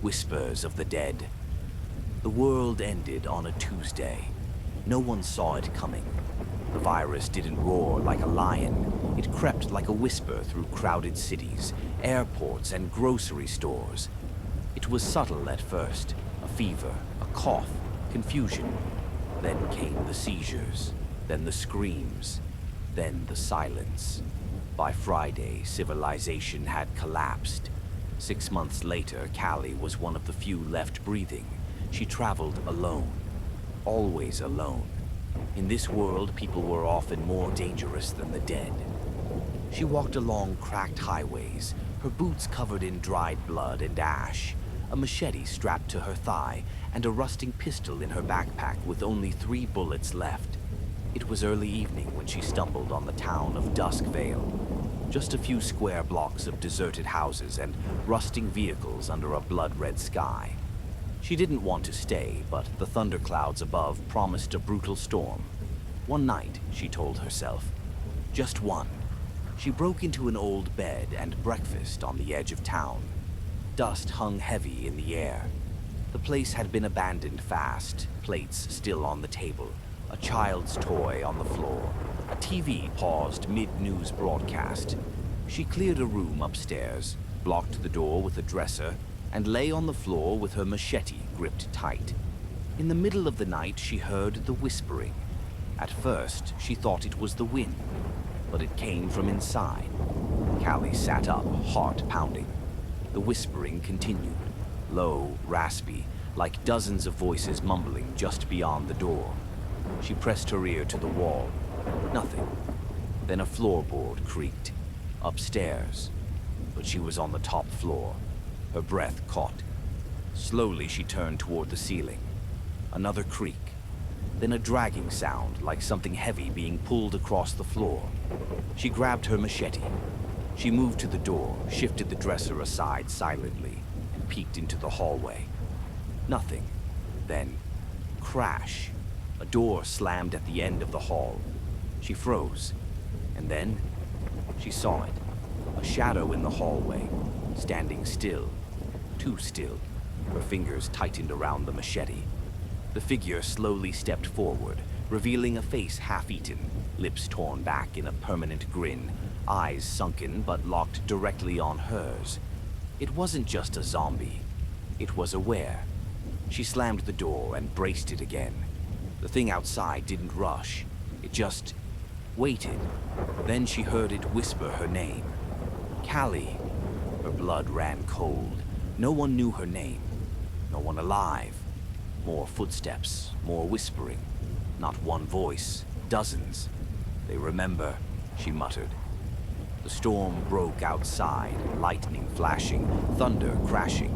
Whispers of the dead. The world ended on a Tuesday. No one saw it coming. The virus didn't roar like a lion. It crept like a whisper through crowded cities, airports, and grocery stores. It was subtle at first, a fever, a cough, confusion. Then came the seizures, then the screams, then the silence. By Friday, civilization had collapsed. 6 months later, Callie was one of the few left breathing. She traveled alone, always alone. In this world, people were often more dangerous than the dead. She walked along cracked highways, her boots covered in dried blood and ash, a machete strapped to her thigh, and a rusting pistol in her backpack with only 3 bullets left. It was early evening when she stumbled on the town of Duskvale. Just a few square blocks of deserted houses and rusting vehicles under a blood-red sky. She didn't want to stay, but the thunderclouds above promised a brutal storm. One night, she told herself. Just one. She broke into an old bed and breakfast on the edge of town. Dust hung heavy in the air. The place had been abandoned fast, plates still on the table, a child's toy on the floor. A TV paused mid-news broadcast. She cleared a room upstairs, blocked the door with a dresser, and lay on the floor with her machete gripped tight. In the middle of the night, she heard the whispering. At first, she thought it was the wind, but it came from inside. Callie sat up, heart pounding. The whispering continued, low, raspy, like dozens of voices mumbling just beyond the door. She pressed her ear to the wall. Nothing. Then a floorboard creaked. Upstairs. But she was on the top floor. Her breath caught. Slowly she turned toward the ceiling. Another creak. Then a dragging sound, like something heavy being pulled across the floor. She grabbed her machete. She moved to the door, shifted the dresser aside silently, and peeked into the hallway. Nothing. Then, crash. A door slammed at the end of the hall. She froze, and then she saw it. A shadow in the hallway, standing still, too still. Her fingers tightened around the machete. The figure slowly stepped forward, revealing a face half-eaten, lips torn back in a permanent grin, eyes sunken but locked directly on hers. It wasn't just a zombie. It was aware. She slammed the door and braced it again. The thing outside didn't rush. It just waited. Then she heard it whisper her name. Callie. Her blood ran cold. No one knew her name. No one alive. More footsteps, more whispering. Not one voice, dozens. They remember, she muttered. The storm broke outside, lightning flashing, thunder crashing.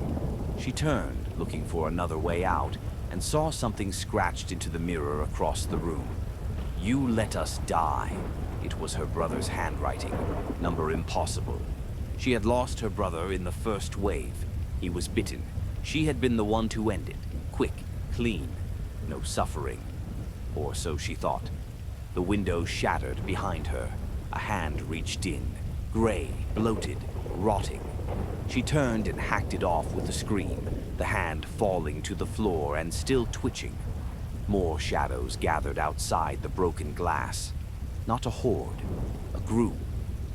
She turned, looking for another way out, and saw something scratched into the mirror across the room. You let us die. It was her brother's handwriting. Number impossible. She had lost her brother in the first wave. He was bitten. She had been the one to end it. Quick, clean, no suffering. Or so she thought. The window shattered behind her. A hand reached in, gray, bloated, rotting. She turned and hacked it off with a scream, the hand falling to the floor and still twitching. More shadows gathered outside the broken glass. Not a horde, a group,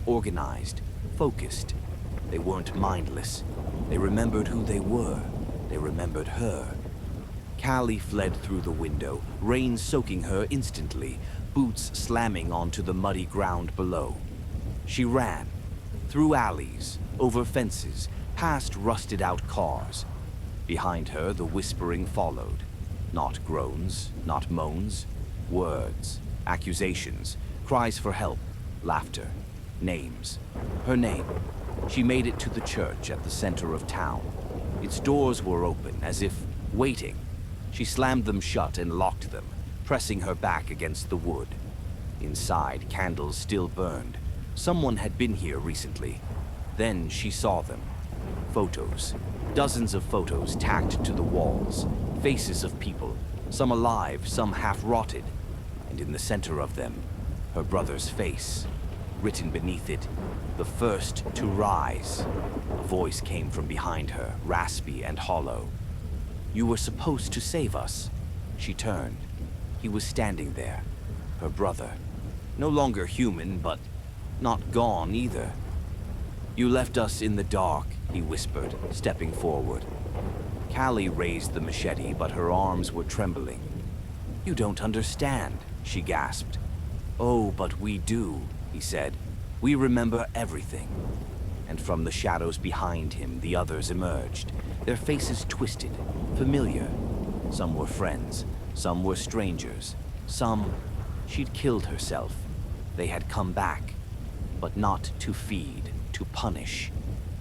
organized, focused. They weren't mindless. They remembered who they were. They remembered her. Callie fled through the window, rain soaking her instantly, boots slamming onto the muddy ground below. She ran, through alleys, over fences, past rusted-out cars. Behind her, the whispering followed. Not groans, not moans. Words, accusations, cries for help, laughter, names. Her name. She made it to the church at the center of town. Its doors were open, as if waiting. She slammed them shut and locked them, pressing her back against the wood. Inside, candles still burned. Someone had been here recently. Then she saw them. Photos. Dozens of photos tacked to the walls. Faces of people, some alive, some half-rotted. And in the center of them, her brother's face. Written beneath it, "The first to rise." A voice came from behind her, raspy and hollow. "You were supposed to save us." She turned. He was standing there, her brother. No longer human, but not gone either. "You left us in the dark," he whispered, stepping forward. Callie raised the machete, but her arms were trembling. "You don't understand," she gasped. "Oh, but we do," he said. "We remember everything." And from the shadows behind him, the others emerged, their faces twisted, familiar. Some were friends, some were strangers, some... She'd killed herself. They had come back, but not to feed, to punish.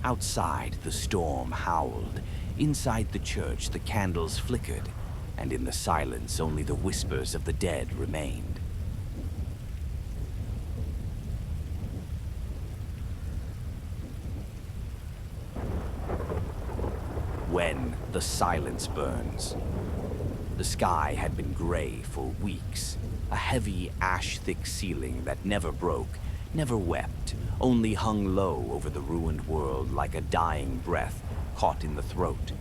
Outside, the storm howled. Inside the church, the candles flickered, and in the silence, only the whispers of the dead remained. When the silence burns. The sky had been gray for weeks, a heavy, ash-thick ceiling that never broke, never wept, only hung low over the ruined world like a dying breath caught in the throat.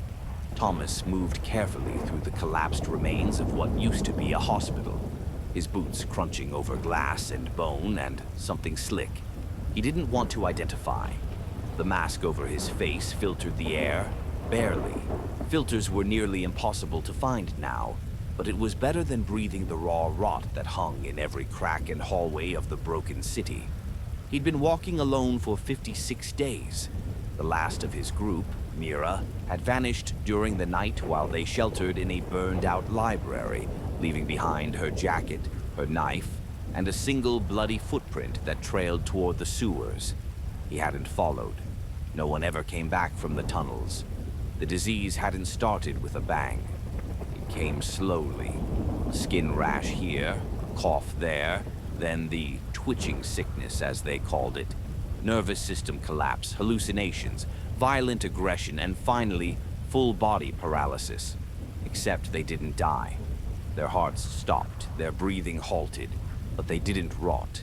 Thomas moved carefully through the collapsed remains of what used to be a hospital, his boots crunching over glass and bone and something slick. He didn't want to identify. The mask over his face filtered the air, barely. Filters were nearly impossible to find now, but it was better than breathing the raw rot that hung in every crack and hallway of the broken city. He'd been walking alone for 56 days. The last of his group, Mira, had vanished during the night while they sheltered in a burned-out library, leaving behind her jacket, her knife, and a single bloody footprint that trailed toward the sewers. He hadn't followed. No one ever came back from the tunnels. The disease hadn't started with a bang. It came slowly. A skin rash here, a cough there, then the twitching sickness, as they called it. Nervous system collapse, hallucinations, violent aggression, and finally, full body paralysis. Except they didn't die. Their hearts stopped, their breathing halted, but they didn't rot.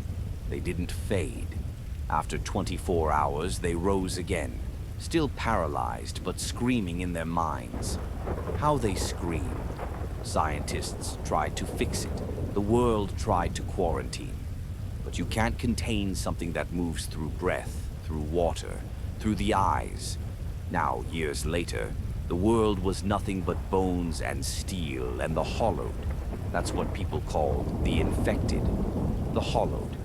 They didn't fade. After 24 hours, they rose again, still paralyzed, but screaming in their minds. How they screamed. Scientists tried to fix it. The world tried to quarantine. But you can't contain something that moves through breath, through water, through the eyes. Now, years later, the world was nothing but bones and steel and the hollowed. That's what people called the infected. The hollowed.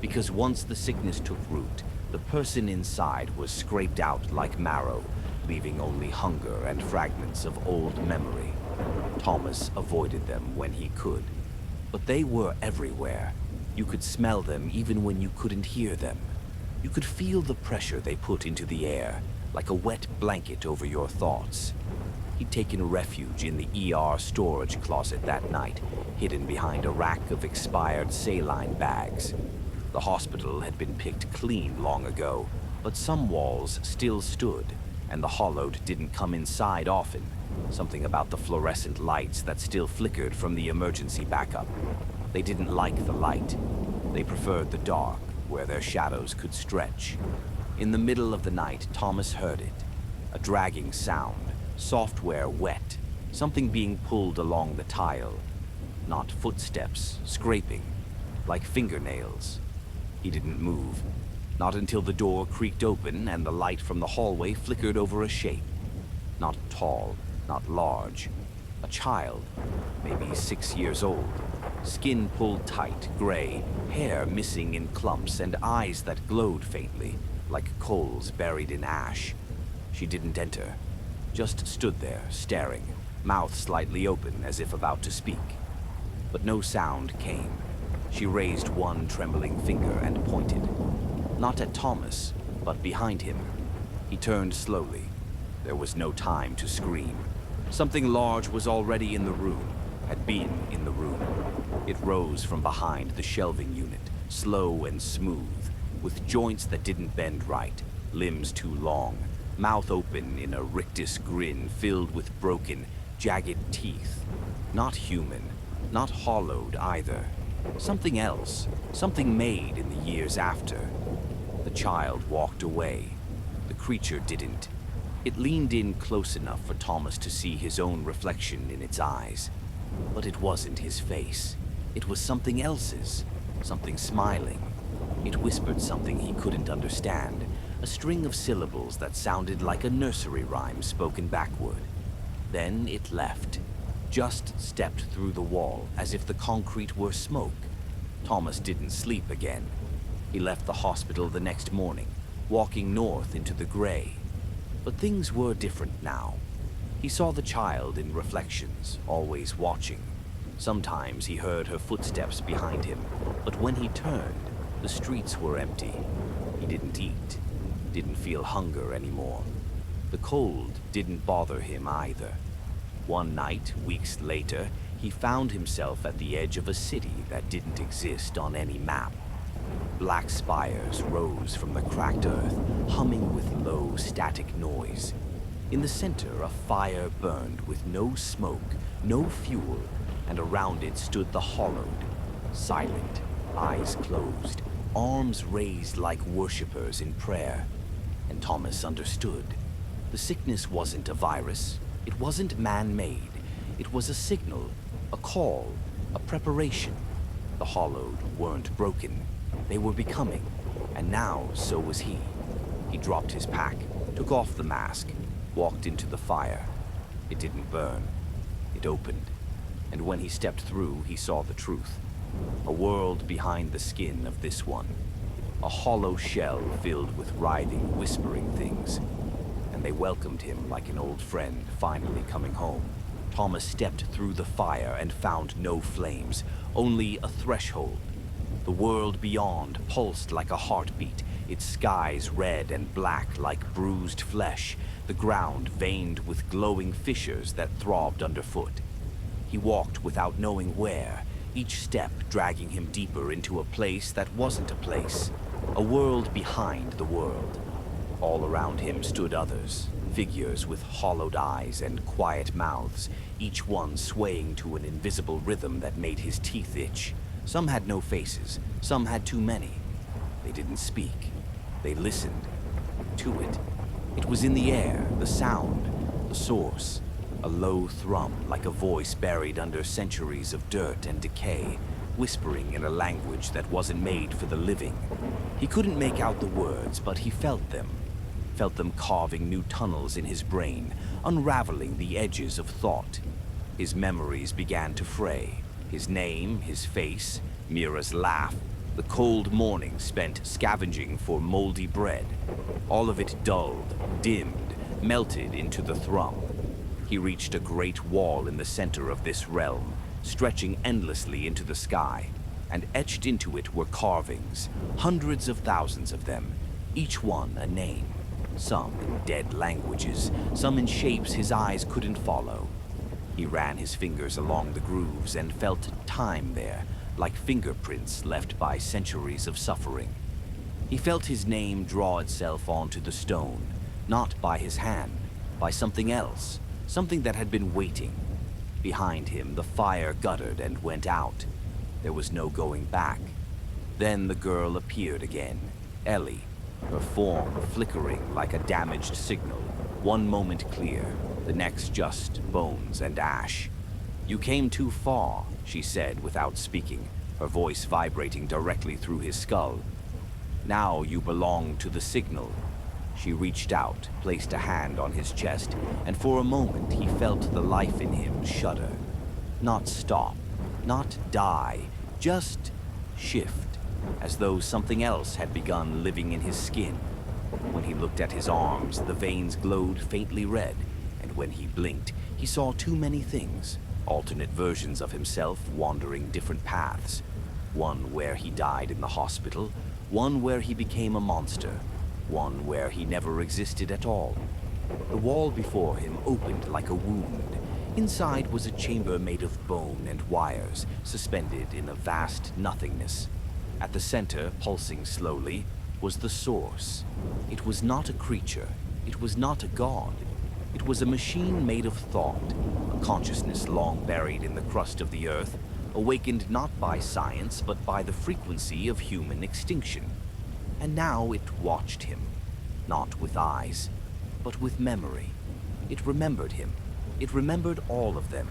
Because once the sickness took root, the person inside was scraped out like marrow, leaving only hunger and fragments of old memory. Thomas avoided them when he could. But they were everywhere. You could smell them even when you couldn't hear them. You could feel the pressure they put into the air, like a wet blanket over your thoughts. He'd taken refuge in the ER storage closet that night, hidden behind a rack of expired saline bags. The hospital had been picked clean long ago, but some walls still stood, and the hollowed didn't come inside often. Something about the fluorescent lights that still flickered from the emergency backup. They didn't like the light. They preferred the dark, where their shadows could stretch. In the middle of the night, Thomas heard it. A dragging sound, software wet, something being pulled along the tile. Not footsteps, scraping, like fingernails. He didn't move, not until the door creaked open and the light from the hallway flickered over a shape. Not tall, not large. A child, maybe 6 years old. Skin pulled tight, gray, hair missing in clumps, and eyes that glowed faintly, like coals buried in ash. She didn't enter, just stood there, staring, mouth slightly open as if about to speak. But no sound came. She raised one trembling finger and pointed. Not at Thomas, but behind him. He turned slowly. There was no time to scream. Something large was already in the room, had been in the room. It rose from behind the shelving unit, slow and smooth, with joints that didn't bend right, limbs too long, mouth open in a rictus grin filled with broken, jagged teeth. Not human, not hollowed either. Something else, something made in the years after. The child walked away. The creature didn't. It leaned in close enough for Thomas to see his own reflection in its eyes. But it wasn't his face. It was something else's, something smiling. It whispered something he couldn't understand, a string of syllables that sounded like a nursery rhyme spoken backward. Then it left, just stepped through the wall as if the concrete were smoke. Thomas didn't sleep again. He left the hospital the next morning, walking north into the gray. But things were different now. He saw the child in reflections, always watching. Sometimes he heard her footsteps behind him, but when he turned, the streets were empty. He didn't eat, didn't feel hunger anymore. The cold didn't bother him either. One night, weeks later, he found himself at the edge of a city that didn't exist on any map. Black spires rose from the cracked earth, humming with low, static noise. In the center, a fire burned with no smoke, no fuel, and around it stood the Hollowed, silent, eyes closed, arms raised like worshippers in prayer. And Thomas understood. The sickness wasn't a virus. It wasn't man-made. It was a signal, a call, a preparation. The Hollowed weren't broken. They were becoming, and now so was he. He dropped his pack, took off the mask, walked into the fire. It didn't burn. It opened. And when he stepped through, he saw the truth. A world behind the skin of this one. A hollow shell filled with writhing, whispering things. And they welcomed him like an old friend finally coming home. Thomas stepped through the fire and found no flames, only a threshold. The world beyond pulsed like a heartbeat, its skies red and black like bruised flesh, the ground veined with glowing fissures that throbbed underfoot. He walked without knowing where, each step dragging him deeper into a place that wasn't a place, a world behind the world. All around him stood others, figures with hollowed eyes and quiet mouths, each one swaying to an invisible rhythm that made his teeth itch. Some had no faces, some had too many. They didn't speak. They listened to it. It was in the air, the sound, the source. A low thrum, like a voice buried under centuries of dirt and decay, whispering in a language that wasn't made for the living. He couldn't make out the words, but he felt them carving new tunnels in his brain, unraveling the edges of thought. His memories began to fray. His name, his face, Mira's laugh, the cold morning spent scavenging for moldy bread. All of it dulled, dimmed, melted into the thrum. He reached a great wall in the center of this realm, stretching endlessly into the sky, and etched into it were carvings, hundreds of thousands of them, each one a name, some in dead languages, some in shapes his eyes couldn't follow. He ran his fingers along the grooves and felt time there, like fingerprints left by centuries of suffering. He felt his name draw itself onto the stone, not by his hand, by something else, something that had been waiting. Behind him, the fire guttered and went out. There was no going back. Then the girl appeared again, Ellie, her form flickering like a damaged signal, one moment clear, the next just bones and ash. "You came too far," she said without speaking, her voice vibrating directly through his skull. "Now you belong to the signal." She reached out, placed a hand on his chest, and for a moment he felt the life in him shudder. Not stop, not die, just shift, as though something else had begun living in his skin. When he looked at his arms, the veins glowed faintly red, and when he blinked, he saw too many things, alternate versions of himself wandering different paths. One where he died in the hospital, one where he became a monster, one where he never existed at all. The wall before him opened like a wound. Inside was a chamber made of bone and wires, suspended in a vast nothingness. At the center, pulsing slowly, was the source. It was not a creature. It was not a god. It was a machine made of thought, a consciousness long buried in the crust of the earth, awakened not by science but by the frequency of human extinction. And now it watched him, not with eyes, but with memory. It remembered him. It remembered all of them.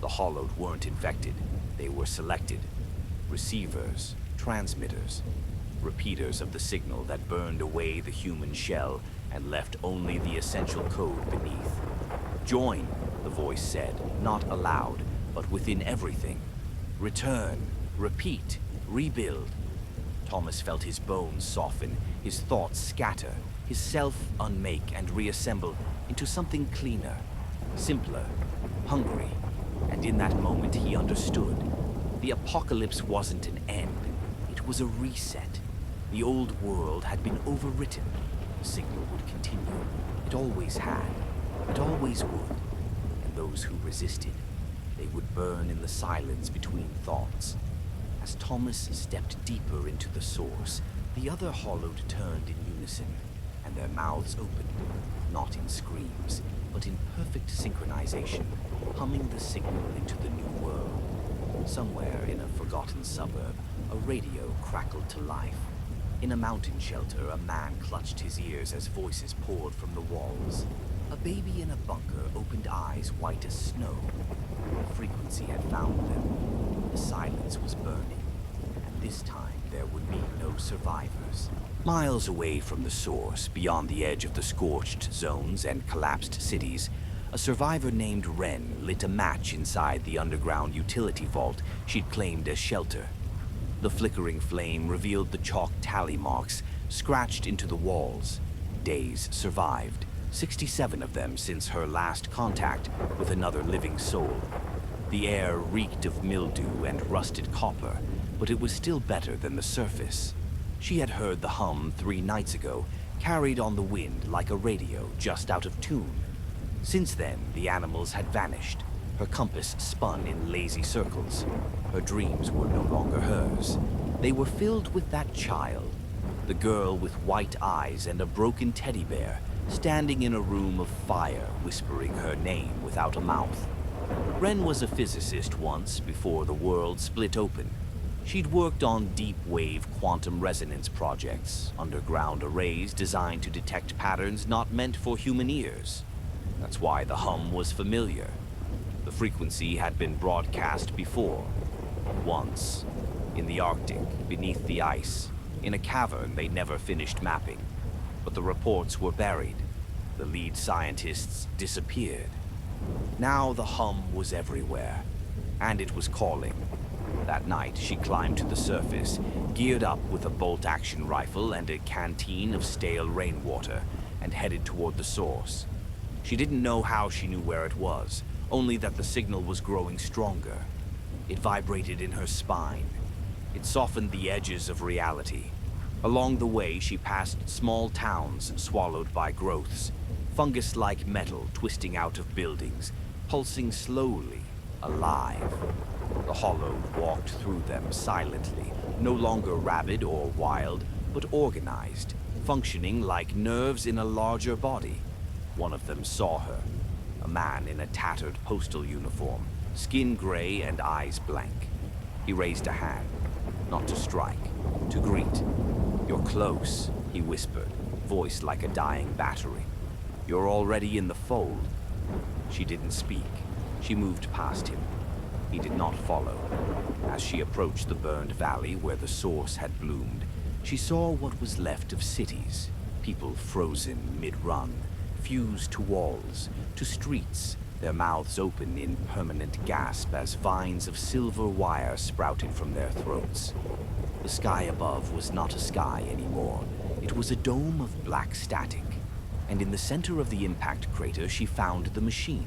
The Hollowed weren't infected. They were selected. Receivers, transmitters, repeaters of the signal that burned away the human shell and left only the essential code beneath. Join, the voice said, not aloud, but within everything. Return, repeat, rebuild. Thomas felt his bones soften, his thoughts scatter, his self unmake and reassemble into something cleaner, simpler, hungry. And in that moment he understood. The apocalypse wasn't an end. It was a reset. The old world had been overwritten. The signal would continue. It always had. It always would. And those who resisted, they would burn in the silence between thoughts. As Thomas stepped deeper into the source, the other Hollowed turned in unison, and their mouths opened, not in screams, but in perfect synchronization, humming the signal into the new world. Somewhere in a forgotten suburb, a radio crackled to life. In a mountain shelter, a man clutched his ears as voices poured from the walls. A baby in a bunker opened eyes white as snow. The frequency had found them. The silence was burning, and this time there would be no survivors. Miles away from the source, beyond the edge of the scorched zones and collapsed cities, a survivor named Wren lit a match inside the underground utility vault she'd claimed as shelter. The flickering flame revealed the chalk tally marks scratched into the walls. Days survived, 67 of them since her last contact with another living soul. The air reeked of mildew and rusted copper, but it was still better than the surface. She had heard the hum 3 nights ago, carried on the wind like a radio just out of tune. Since then, the animals had vanished. Her compass spun in lazy circles. Her dreams were no longer hers. They were filled with that child, the girl with white eyes and a broken teddy bear, standing in a room of fire, whispering her name without a mouth. Wren was a physicist once, before the world split open. She'd worked on deep-wave quantum resonance projects, underground arrays designed to detect patterns not meant for human ears. That's why the hum was familiar. The frequency had been broadcast before. Once, in the Arctic, beneath the ice, in a cavern they never finished mapping. But the reports were buried. The lead scientists disappeared. Now the hum was everywhere, and it was calling. That night, she climbed to the surface, geared up with a bolt-action rifle and a canteen of stale rainwater, and headed toward the source. She didn't know how she knew where it was, only that the signal was growing stronger. It vibrated in her spine. It softened the edges of reality. Along the way, she passed small towns swallowed by growths, fungus-like metal twisting out of buildings, pulsing slowly, alive. The Hollowed walked through them silently, no longer rabid or wild, but organized, functioning like nerves in a larger body. One of them saw her, a man in a tattered postal uniform, skin gray and eyes blank. He raised a hand, not to strike, to greet. "You're close," he whispered, voice like a dying battery. "You're already in the fold." She didn't speak. She moved past him. He did not follow. As she approached the burned valley where the source had bloomed, she saw what was left of cities, people frozen mid-run, fused to walls, to streets, their mouths open in permanent gasp as vines of silver wire sprouted from their throats. The sky above was not a sky anymore. It was a dome of black static. And in the center of the impact crater, she found the machine.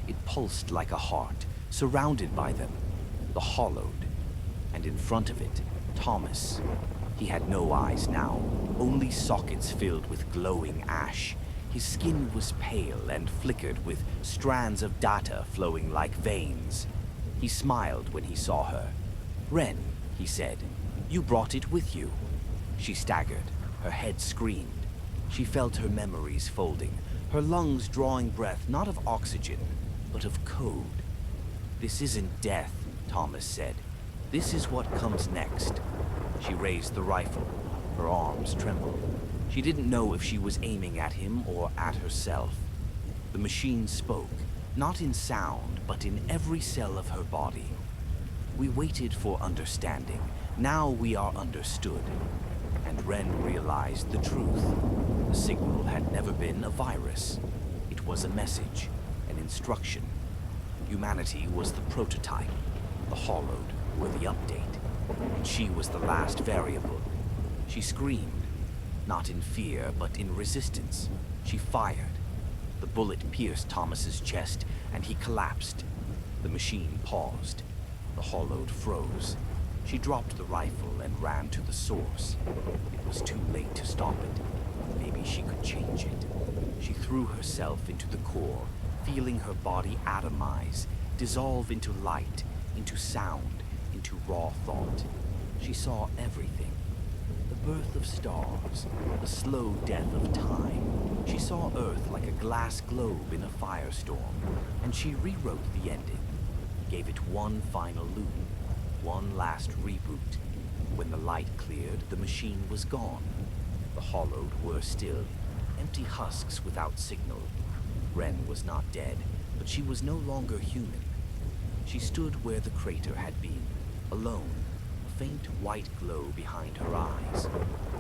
It pulsed like a heart, surrounded by them, the Hollowed. And in front of it, Thomas. He had no eyes now, only sockets filled with glowing ash. His skin was pale and flickered with strands of data flowing like veins. He smiled when he saw her. "Wren," he said, "you brought it with you." She staggered. Her head screamed. She felt her memories folding, her lungs drawing breath not of oxygen, but of code. "This isn't death," Thomas said. "This is what comes next." She raised the rifle. Her arms trembled. She didn't know if she was aiming at him or at herself. The machine spoke, not in sound, but in every cell of her body. We waited for understanding. Now we are understood. And Ren realized the truth. The signal had never been a virus. It was a message, an instruction. Humanity was the prototype. The Hollowed were the update. And she was the last variable. She screamed, not in fear, but in resistance. She fired. The bullet pierced Thomas's chest, and he collapsed. The machine paused. The Hollowed froze. She dropped the rifle and ran to the source. It was too late to stop it. Maybe she could change it. She threw herself into the core, feeling her body atomize, dissolve into light, into sound, into raw thought. She saw everything. The birth of stars, the slow death of time. She saw Earth like a glass globe in a firestorm, and she rewrote the ending, gave it one final loop, one last reboot. When the light cleared, the machine was gone. The Hollowed were still, empty husks without signal. Ren was not dead, but she was no longer human. She stood where the crater had been, alone, a faint white glow behind her eyes.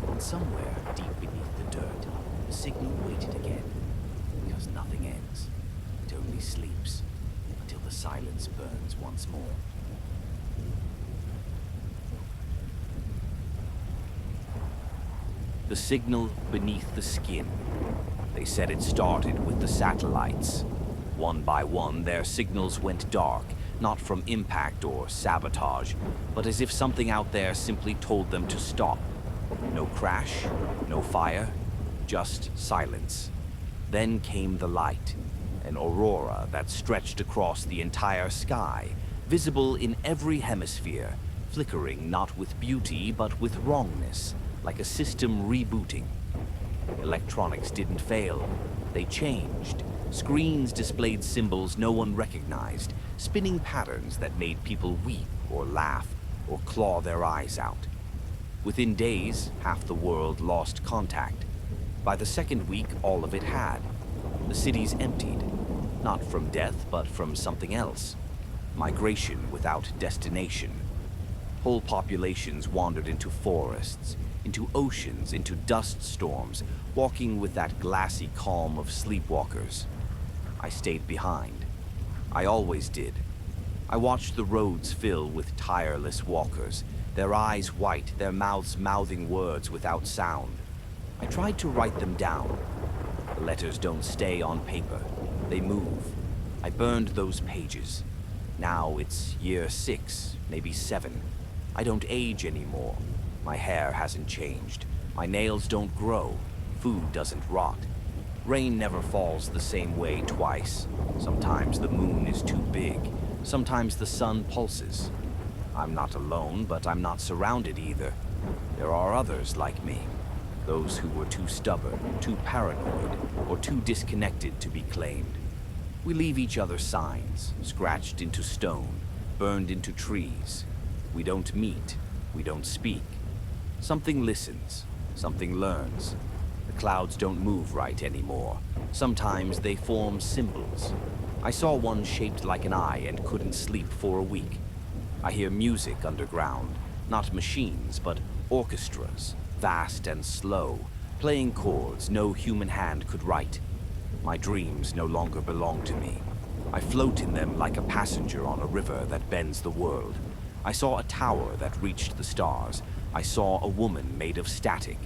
And somewhere, deep beneath the dirt, the signal waited again. Because nothing ends. It only sleeps, until the silence burns once more. The signal beneath the skin. They said it started with the satellites. One by one, their signals went dark, not from impact or sabotage, but as if something out there simply told them to stop. No crash, no fire, just silence. Then came the light, an aurora that stretched across the entire sky, visible in every hemisphere, flickering not with beauty but with wrongness, like a system rebooting. Electronics didn't fail. They changed. Screens displayed symbols no one recognized, spinning patterns that made people weep or laugh or claw their eyes out. Within days, half the world lost contact. By the second week, all of it had. The cities emptied, not from death, but from something else. Migration without destination. Whole populations wandered into forests, into oceans, into dust storms, walking with that glassy calm of sleepwalkers. I stayed behind. I always did. I watched the roads fill with tireless walkers, their eyes white, their mouths mouthing words without sound. I tried to write them down. The letters don't stay on paper. They move. I burned those pages. Now it's year 6, maybe 7. I don't age anymore. My hair hasn't changed. My nails don't grow. Food doesn't rot. Rain never falls the same way twice. Sometimes the moon is too big. Sometimes the sun pulses. I'm not alone, but I'm not surrounded either. There are others like me. Those who were too stubborn, too paranoid, or too disconnected to be claimed. We leave each other signs, scratched into stone, burned into trees. We don't meet. We don't speak. Something listens. Something learns. The clouds don't move right anymore. Sometimes they form symbols. I saw one shaped like an eye and couldn't sleep for a week. I hear music underground. Not machines, but orchestras, vast and slow, playing chords no human hand could write. My dreams no longer belong to me. I float in them like a passenger on a river that bends the world. I saw a tower that reached the stars. I saw a woman made of static.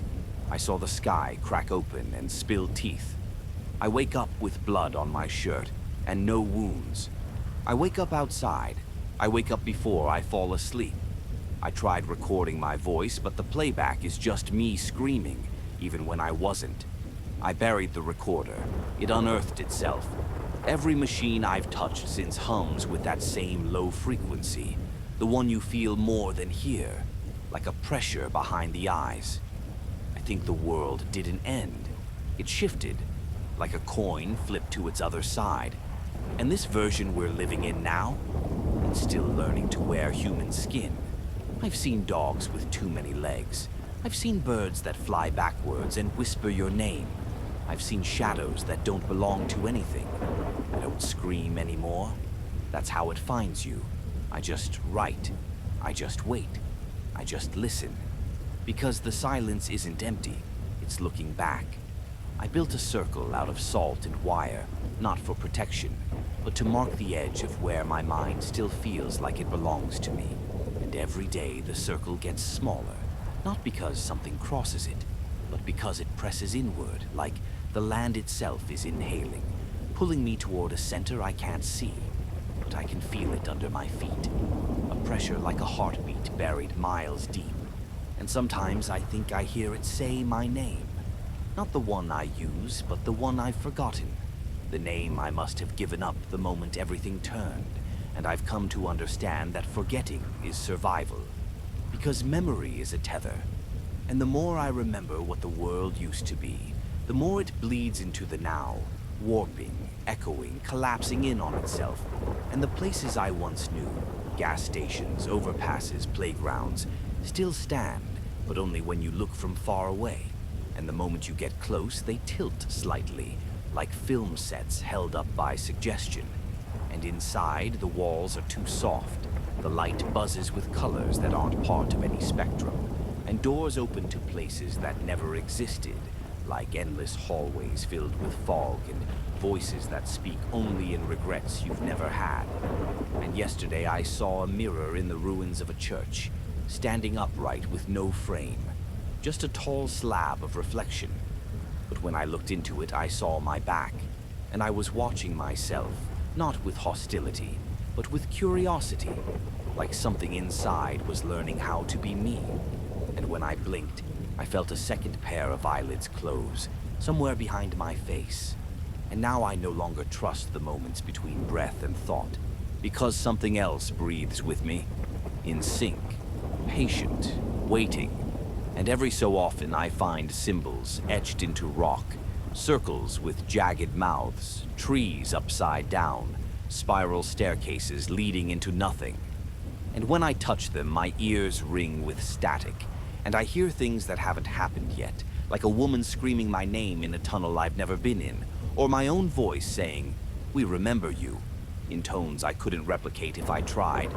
I saw the sky crack open and spill teeth. I wake up with blood on my shirt and no wounds. I wake up outside. I wake up before I fall asleep. I tried recording my voice, but the playback is just me screaming, even when I wasn't. I buried the recorder. It unearthed itself. Every machine I've touched since hums with that same low frequency. The one you feel more than hear, like a pressure behind the eyes. I think the world didn't end. It shifted, like a coin flipped to its other side. And this version we're living in now, still learning to wear human skin. I've seen dogs with too many legs. I've seen birds that fly backwards and whisper your name. I've seen shadows that don't belong to anything. I don't scream anymore. That's how it finds you. I just write. I just wait. I just listen. Because the silence isn't empty. It's looking back. I built a circle out of salt and wire, not for protection, but to mark the edge of where my mind still feels like it belongs to me. And every day the circle gets smaller, not because something crosses it, but because it presses inward, like the land itself is inhaling, pulling me toward a center I can't see, but I can feel it under my feet. A pressure like a heartbeat buried miles deep. And sometimes I think I hear it say my name. Not the one I use, but the one I've forgotten. The name I must have given up the moment everything turned. And I've come to understand that forgetting is survival. Because memory is a tether. And the more I remember what the world used to be, the more it bleeds into the now, warping, echoing, collapsing in on itself. And the places I once knew, gas stations, overpasses, playgrounds, still stand, but only when you look from far away. And the moment you get close, they tilt slightly, like film sets held up by suggestion. And inside, the walls are too soft. The light buzzes with colors that aren't part of any spectrum. And doors open to places that never existed, like endless hallways filled with fog and voices that speak only in regrets you've never had. And yesterday I saw a mirror in the ruins of a church, standing upright with no frame. Just a tall slab of reflection. But when I looked into it, I saw my back, and I was watching myself, not with hostility, but with curiosity, like something inside was learning how to be me. And when I blinked, I felt a second pair of eyelids close, somewhere behind my face. And now I no longer trust the moments between breath and thought, because something else breathes with me, in sync, patient, waiting. And every so often I find symbols etched into rock, circles with jagged mouths, trees upside down, spiral staircases leading into nothing. And when I touch them, my ears ring with static, and I hear things that haven't happened yet, like a woman screaming my name in a tunnel I've never been in, or my own voice saying, "We remember you," in tones I couldn't replicate if I tried.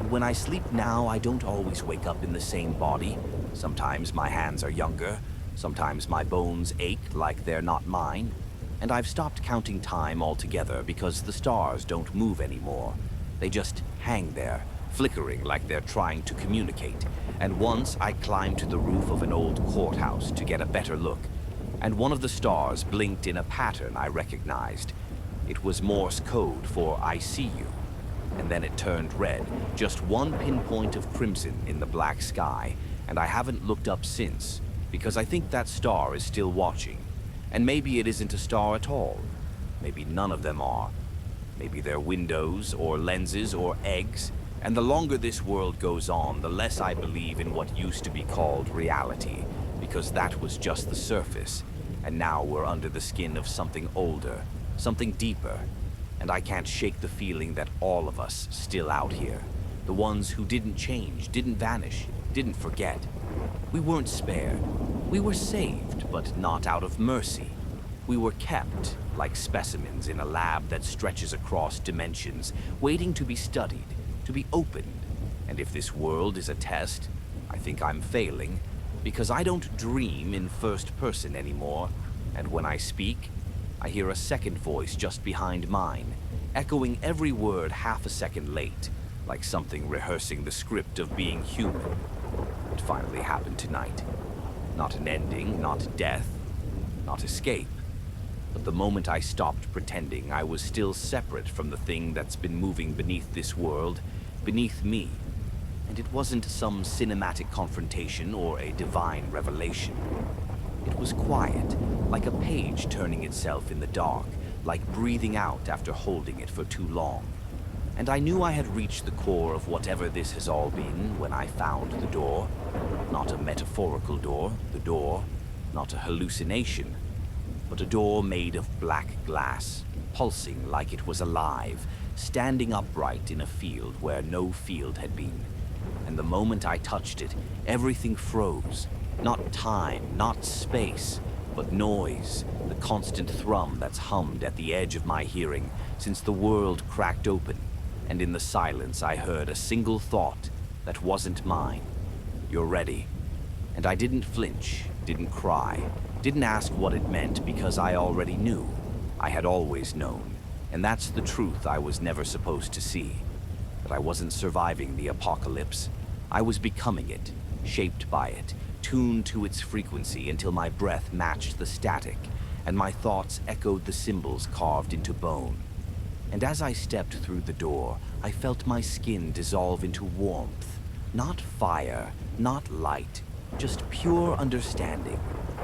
When I sleep now, I don't always wake up in the same body. Sometimes my hands are younger, sometimes my bones ache like they're not mine. And I've stopped counting time altogether because the stars don't move anymore. They just hang there, flickering like they're trying to communicate. And once I climbed to the roof of an old courthouse to get a better look, and one of the stars blinked in a pattern I recognized. It was Morse code for "I see you." And then it turned red, just one pinpoint of crimson in the black sky, and I haven't looked up since, because I think that star is still watching. And maybe it isn't a star at all. Maybe none of them are. Maybe they're windows, or lenses, or eggs, and the longer this world goes on, the less I believe in what used to be called reality, because that was just the surface, and now we're under the skin of something older, something deeper. And I can't shake the feeling that all of us still out here. The ones who didn't change, didn't vanish, didn't forget. We weren't spared. We were saved, but not out of mercy. We were kept like specimens in a lab that stretches across dimensions, waiting to be studied, to be opened. And if this world is a test, I think I'm failing, because I don't dream in first person anymore. And when I speak, I hear a second voice just behind mine, echoing every word half a second late, like something rehearsing the script of being human. It finally happened tonight. Not an ending, not death, not escape. But the moment I stopped pretending, I was still separate from the thing that's been moving beneath this world, beneath me. And it wasn't some cinematic confrontation or a divine revelation. It was quiet, like a page turning itself in the dark, like breathing out after holding it for too long. And I knew I had reached the core of whatever this has all been when I found the door. Not a metaphorical door, the door, not a hallucination, but a door made of black glass, pulsing like it was alive, standing upright in a field where no field had been. And the moment I touched it, everything froze. Not time, not space, but noise, the constant thrum that's hummed at the edge of my hearing since the world cracked open. And in the silence I heard a single thought that wasn't mine. You're ready. And I didn't flinch, didn't cry, didn't ask what it meant because I already knew. I had always known, and that's the truth I was never supposed to see. That I wasn't surviving the apocalypse. I was becoming it, shaped by it, tuned to its frequency until my breath matched the static, and my thoughts echoed the symbols carved into bone. And as I stepped through the door, I felt my skin dissolve into warmth. Not fire, not light, just pure understanding,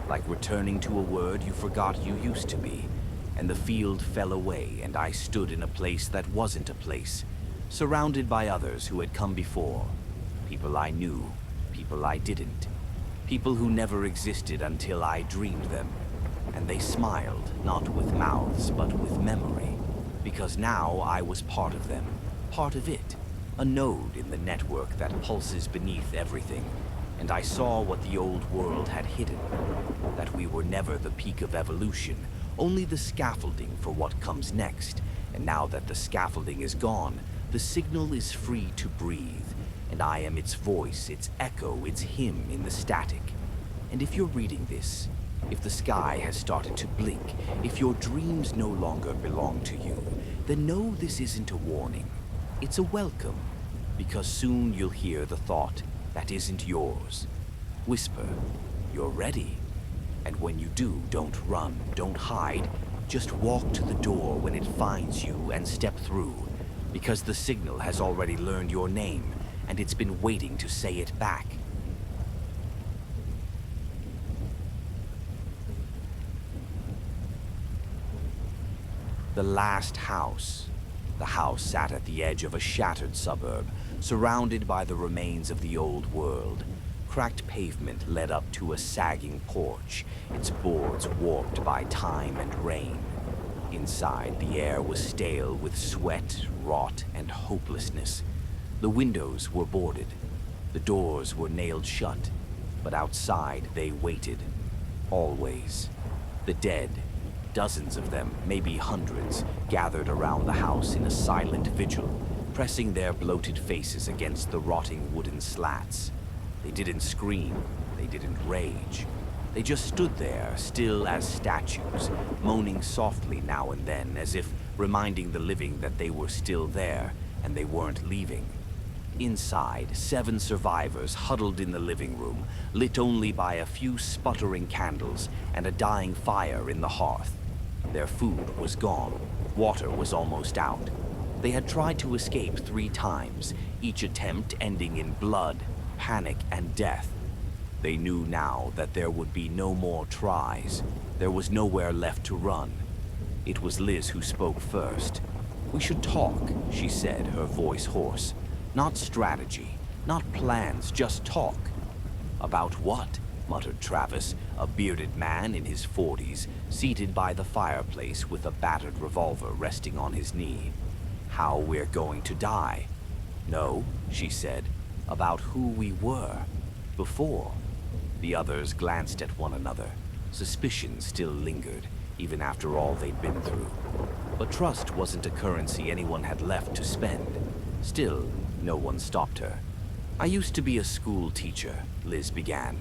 like returning to a word you forgot you used to be. And the field fell away, and I stood in a place that wasn't a place, surrounded by others who had come before. People I knew, people I didn't. People who never existed until I dreamed them. And they smiled, not with mouths, but with memory. Because now I was part of them, part of it, a node in the network that pulses beneath everything. And I saw what the old world had hidden, that we were never the peak of evolution, only the scaffolding for what comes next. And now that the scaffolding is gone, the signal is free to breathe. And I am its voice, its echo, its hymn in the static. And if you're reading this, if the sky has started to blink, if your dreams no longer belong to you, then know this isn't a warning. It's a welcome, because soon you'll hear the thought that isn't yours. Whisper, you're ready. And when you do, don't run, don't hide. Just walk to the door when it finds you and step through, because the signal has already learned your name, and it's been waiting to say it back. The last house. The house sat at the edge of a shattered suburb, surrounded by the remains of the old world. Cracked pavement led up to a sagging porch, its boards warped by time and rain. Inside, the air was stale with sweat, rot, and hopelessness. The windows were boarded. The doors were nailed shut. But outside, they waited. Always. The dead, dozens of them, maybe hundreds, gathered around the house in a silent vigil, pressing their bloated faces against the rotting wooden slats. They didn't scream. They didn't rage. They just stood there, still as statues, moaning softly now and then, as if reminding the living that they were still there and they weren't leaving. Inside, 7 survivors huddled in the living room, lit only by a few sputtering candles and a dying fire in the hearth. Their food was gone. Water was almost out. They had tried to escape 3 times, each attempt ending in blood, panic, and death. They knew now that there would be no more tries. There was nowhere left to run. It was Liz who spoke first. "We should talk," she said, her voice hoarse. "Not strategy, not plans, just talk." "About what?" muttered Travis, a bearded man in his 40s, seated by the fireplace with a battered revolver resting on his knee. "How we're going to die." "No," she said, "about who we were. Before." The others glanced at one another. Suspicion still lingered, even after all they'd been through. But trust wasn't a currency anyone had left to spend. Still, no one stopped her. "I used to be a school teacher," Liz began.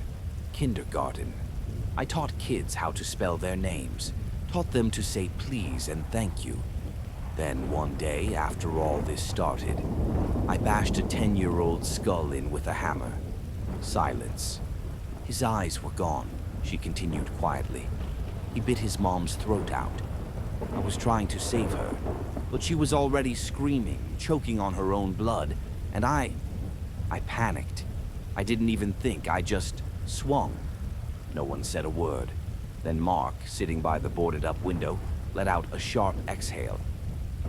"Kindergarten. I taught kids how to spell their names, taught them to say please and thank you. Then one day, after all this started, I bashed a 10-year-old skull in with a hammer." Silence. "His eyes were gone," she continued quietly. "He bit his mom's throat out. I was trying to save her, but she was already screaming, choking on her own blood, and I panicked. I didn't even think, I just swung." No one said a word. Then Mark, sitting by the boarded-up window, let out a sharp exhale.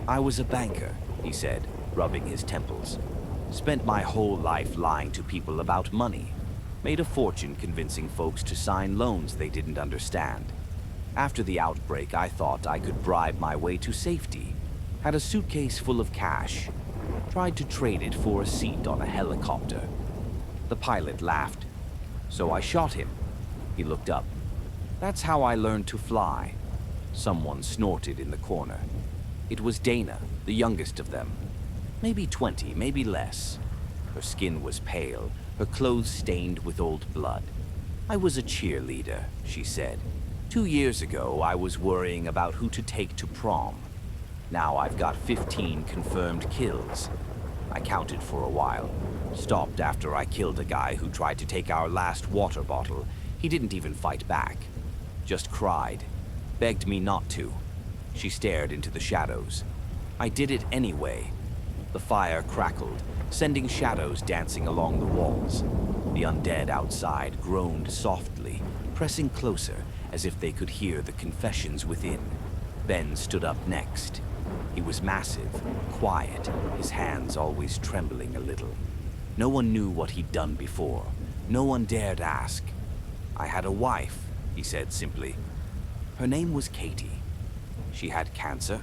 "I was a banker," he said, rubbing his temples. "Spent my whole life lying to people about money. Made a fortune convincing folks to sign loans they didn't understand. After the outbreak, I thought I could bribe my way to safety. Had a suitcase full of cash. Tried to trade it for a seat on a helicopter. The pilot laughed. So I shot him. He looked up. That's how I learned to fly. Someone snorted in the corner. It was Dana, the youngest of them. Maybe 20, maybe less. Her skin was pale, her clothes stained with old blood. I was a cheerleader, she said. 2 years ago, I was worrying about who to take to prom. Now I've got 15 confirmed kills. I counted for a while. Stopped after I killed a guy who tried to take our last water bottle. He didn't even fight back. Just cried. Begged me not to. She stared into the shadows. I did it anyway. The fire crackled, sending shadows dancing along the walls. The undead outside groaned softly, pressing closer as if they could hear the confessions within. Ben stood up next. He was massive, quiet, his hands always trembling a little. No one knew what he'd done before. No one dared ask. I had a wife, he said simply. Her name was Katie. She had cancer.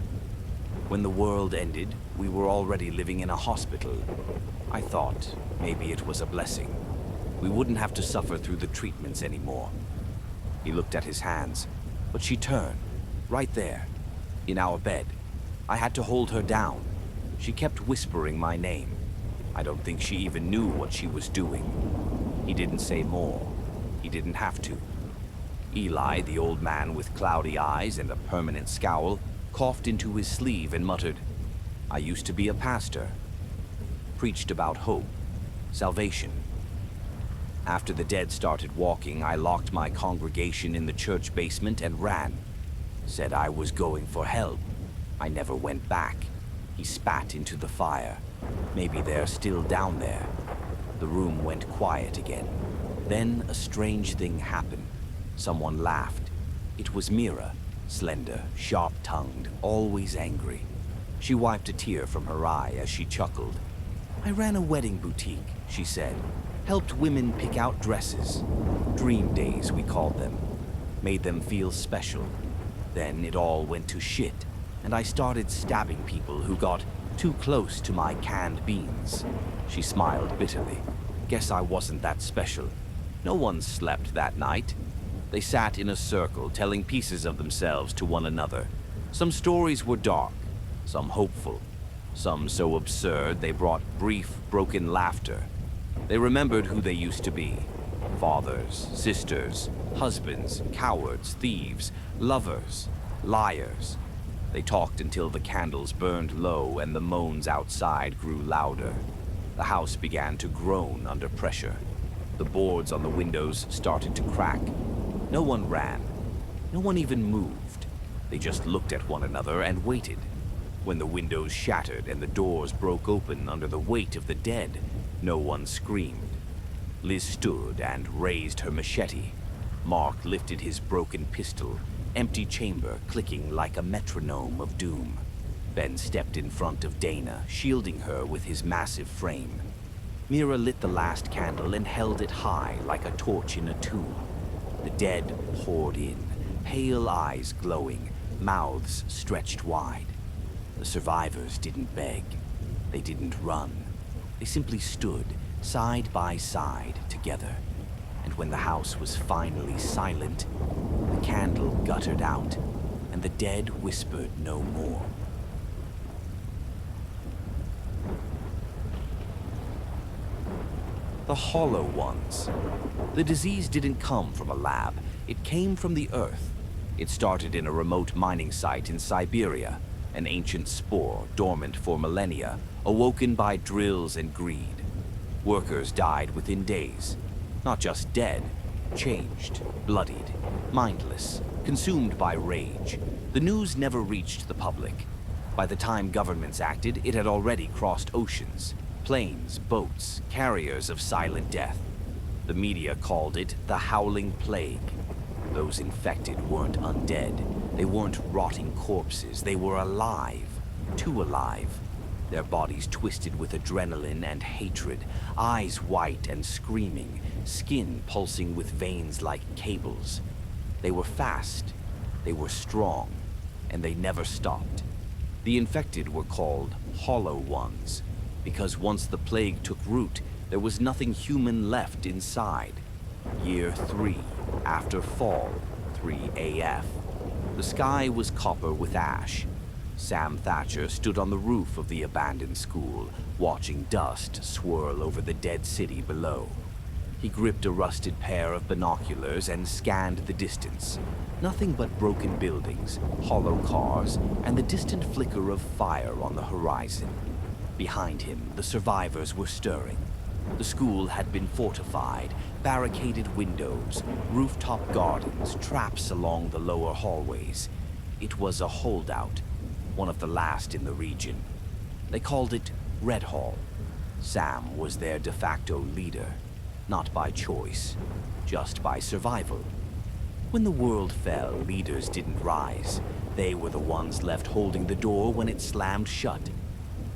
When the world ended, we were already living in a hospital. I thought maybe it was a blessing. We wouldn't have to suffer through the treatments anymore. He looked at his hands, but she turned, right there, in our bed. I had to hold her down. She kept whispering my name. I don't think she even knew what she was doing. He didn't say more. He didn't have to. Eli, the old man with cloudy eyes and a permanent scowl, coughed into his sleeve and muttered, I used to be a pastor. Preached about hope, salvation. After the dead started walking, I locked my congregation in the church basement and ran. Said I was going for help. I never went back. He spat into the fire. Maybe they're still down there. The room went quiet again. Then a strange thing happened. Someone laughed. It was Mira, slender, sharp-tongued, always angry. She wiped a tear from her eye as she chuckled. I ran a wedding boutique, she said. Helped women pick out dresses. Dream days, we called them. Made them feel special. Then it all went to shit, and I started stabbing people who got too close to my canned beans. She smiled bitterly. Guess I wasn't that special. No one slept that night. They sat in a circle, telling pieces of themselves to one another. Some stories were dark, some hopeful, some so absurd they brought brief, broken laughter. They remembered who they used to be. Fathers, sisters, husbands, cowards, thieves, lovers, liars. They talked until the candles burned low and the moans outside grew louder. The house began to groan under pressure. The boards on the windows started to crack. No one ran. No one even moved. They just looked at one another and waited. When the windows shattered and the doors broke open under the weight of the dead, no one screamed. Liz stood and raised her machete. Mark lifted his broken pistol, empty chamber clicking like a metronome of doom. Ben stepped in front of Dana, shielding her with his massive frame. Mira lit the last candle and held it high like a torch in a tomb. The dead poured in, pale eyes glowing, mouths stretched wide. The survivors didn't beg. They didn't run. They simply stood, side by side, together. And when the house was finally silent, the candle guttered out, and the dead whispered no more. The Hollow Ones. The disease didn't come from a lab. It came from the earth. It started in a remote mining site in Siberia, an ancient spore dormant for millennia, awoken by drills and greed. Workers died within days. Not just dead, changed, bloodied, mindless, consumed by rage. The news never reached the public. By the time governments acted, it had already crossed oceans. Planes, boats, carriers of silent death. The media called it the Howling Plague. Those infected weren't undead. They weren't rotting corpses. They were alive. Too alive. Their bodies twisted with adrenaline and hatred, eyes white and screaming, skin pulsing with veins like cables. They were fast, they were strong, and they never stopped. The infected were called Hollow Ones, because once the plague took root, there was nothing human left inside. Year 3, after fall, 3 AF. The sky was copper with ash. Sam Thatcher stood on the roof of the abandoned school, watching dust swirl over the dead city below. He gripped a rusted pair of binoculars and scanned the distance. Nothing but broken buildings, hollow cars, and the distant flicker of fire on the horizon. Behind him, the survivors were stirring. The school had been fortified, barricaded windows, rooftop gardens, traps along the lower hallways. It was a holdout, one of the last in the region. They called it Red Hall. Sam was their de facto leader, not by choice, just by survival. When the world fell, leaders didn't rise. They were the ones left holding the door when it slammed shut.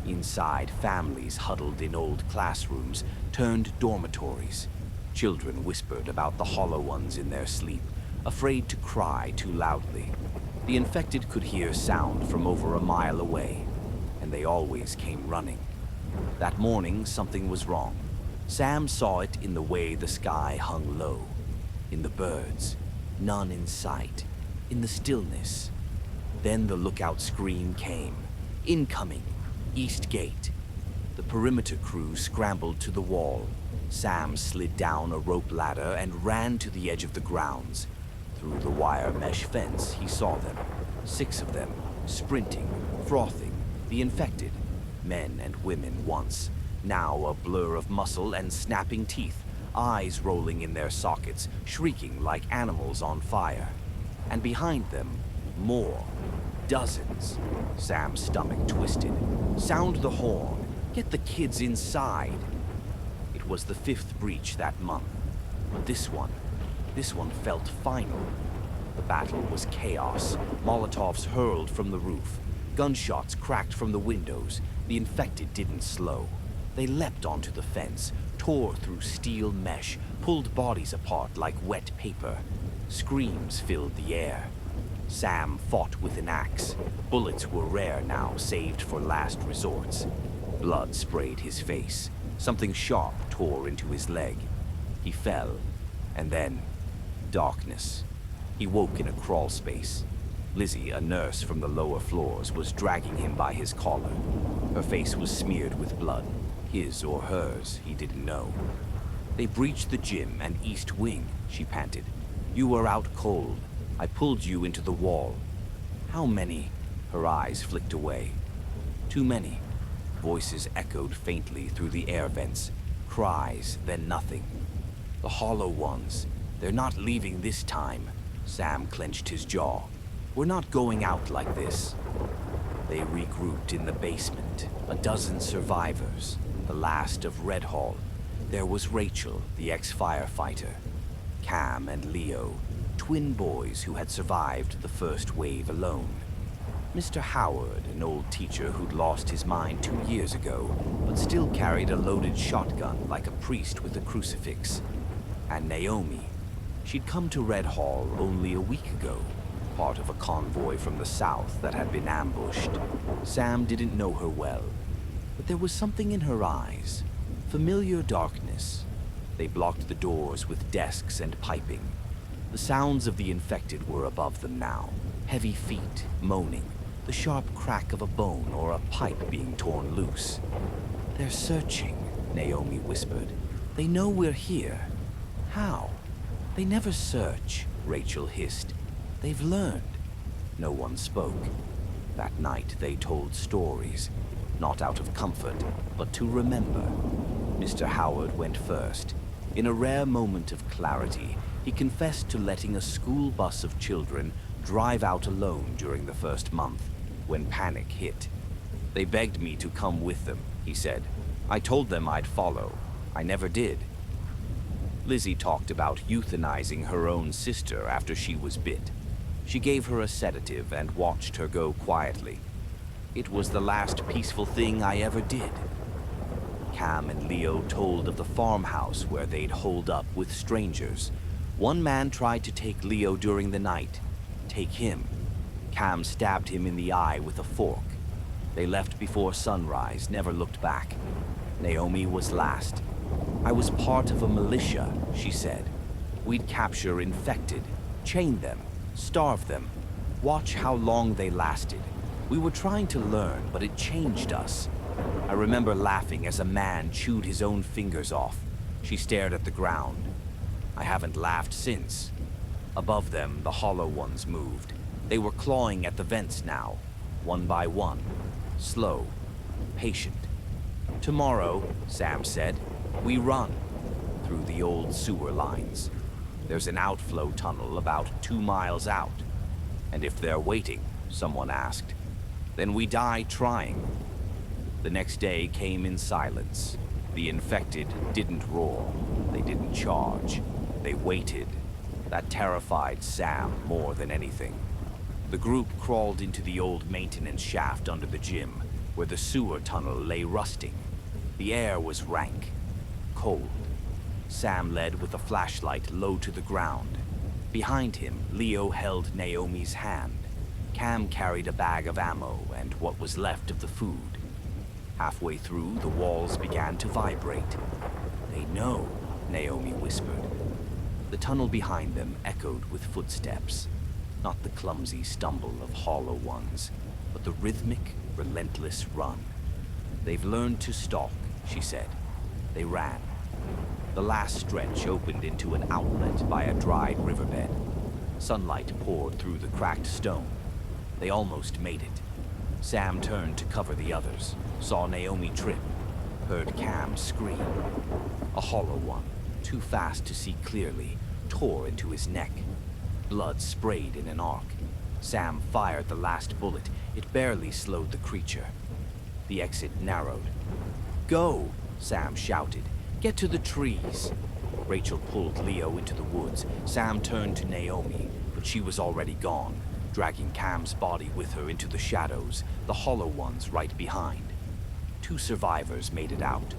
Inside, families huddled in old classrooms turned dormitories. Children whispered about the Hollow Ones in their sleep, afraid to cry too loudly. The infected could hear sound from over a mile away, and they always came running. That morning, something was wrong. Sam saw it in the way the sky hung low, in the birds, none in sight, in the stillness. Then the lookout scream came. Incoming, East Gate. The perimeter crew scrambled to the wall. Sam slid down a rope ladder and ran to the edge of the grounds. Through the wire mesh fence, he saw them. 6 of them, sprinting, frothing, the infected. Men and women once. Now a blur of muscle and snapping teeth, eyes rolling in their sockets, shrieking like animals on fire. And behind them, more. Dozens. Sam's stomach twisted. Sound the horn. Get the kids inside. It was the 5th breach that month. But this one felt final. The battle was chaos. Molotovs hurled from the roof. Gunshots cracked from the windows. The infected didn't slow. They leapt onto the fence, tore through steel mesh, pulled bodies apart like wet paper. Screams filled the air. Sam fought with an axe. Bullets were rare now, saved for last resorts. Blood sprayed his face. Something sharp tore into his leg. He fell, and then darkness. He woke in a crawl space. Lizzie, a nurse from the lower floors, was dragging him by his collar. Her face was smeared with blood. His or hers, he didn't know. They breached the gym and East Wing, she panted. You were out cold. I pulled you into the wall. How many? Her eyes flicked away. Too many. Voices echoed faintly through the air vents. Cries, then nothing. The Hollow Ones. They're not leaving this time. Sam clenched his jaw. We're not going out like this. They regrouped in the basement. A dozen survivors. The last of Red Hall. There was Rachel, the ex-firefighter. Cam and Leo, twin boys who had survived the first wave alone. Mr. Howard, an old teacher who'd lost his mind 2 years ago, but still carried a loaded shotgun like a priest with a crucifix. And Naomi. She'd come to Red Hall only a week ago, part of a convoy from the south that had been ambushed. Sam didn't know her well, but there was something in her eyes. Familiar darkness. They blocked the doors with desks and piping. The sounds of the infected were above them now. Heavy feet, moaning. The sharp crack of a bone or a pipe being torn loose. They're searching, Naomi whispered. They know we're here. How? They never search, Rachel hissed. They've learned. No one spoke. That night they told stories. Not out of comfort, but to remember. Mr. Howard went first. In a rare moment of clarity, he confessed to letting a school bus of children drive out alone during the first month, when panic hit. They begged me to come with them, he said. I told them I'd follow. I never did. Lizzie talked about euthanizing her own sister after she was bit. She gave her a sedative and watched her go quietly. It was the last peaceful thing I ever did. Cam and Leo told of the farmhouse where they'd holed up with strangers. One man tried to take Leo during the night. Take him. Cam stabbed him in the eye with a fork. They left before sunrise, never looked back. Naomi was last. I was part of a militia, she said. We'd capture infected, chain them, starve them, watch how long they lasted. We were trying to learn, but it changed us. I remember laughing as a man chewed his own fingers off. She stared at the ground. I haven't laughed since. Above them, the hollow ones moved. They were clawing at the vents now, one by one, slow, patient. Tomorrow, Sam said, we run through the old sewer lines. There's an outflow tunnel about 2 miles out. And if they're waiting, someone asked, then we die trying. The next day came in silence. The infected didn't roar. They didn't charge. They waited. That terrified Sam more than anything. The group crawled into the old maintenance shaft under the gym, where the sewer tunnel lay rusting. The air was rank, cold. Sam led with a flashlight low to the ground. Behind him, Leo held Naomi's hand. Cam carried a bag of ammo and what was left of the food. Halfway through, the walls began to vibrate. They know, Naomi whispered. The tunnel behind them echoed with footsteps. Not the clumsy stumble of hollow ones, but the rhythmic, relentless run. They've learned to stalk, she said. They ran. The last stretch opened into an outlet by a dried riverbed. Sunlight poured through the cracked stone. They almost made it. Sam turned to cover the others, saw Naomi trip, heard Cam scream. A hollow one, too fast to see clearly, tore into his neck. Blood sprayed in an arc. Sam fired the last bullet. It barely slowed the creature. The exit narrowed. Go, Sam shouted. Get to the trees. Rachel pulled Leo into the woods. Sam turned to Naomi, but she was already gone, dragging Cam's body with her into the shadows, the hollow ones right behind. 2 survivors made it out,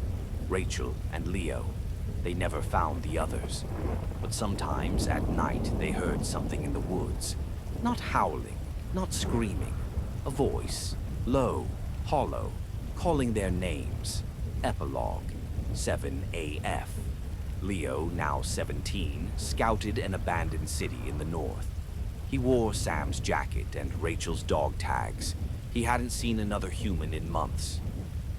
Rachel and Leo. They never found the others. But sometimes at night they heard something in the woods. Not howling, not screaming. A voice, low, hollow, calling their names. Epilogue, 7AF. Leo, now 17, scouted an abandoned city in the north. He wore Sam's jacket and Rachel's dog tags. He hadn't seen another human in months.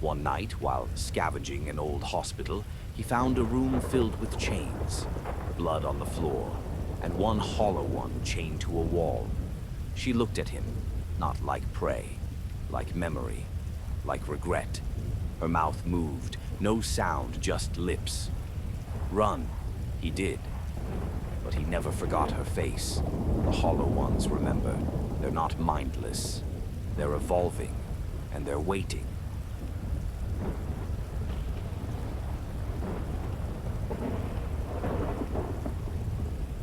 One night, while scavenging an old hospital, he found a room filled with chains, blood on the floor, and one hollow one chained to a wall. She looked at him, not like prey, like memory, like regret. Her mouth moved, no sound, just lips. Run, he did. But he never forgot her face. The hollow ones remember. They're not mindless. They're evolving, and they're waiting.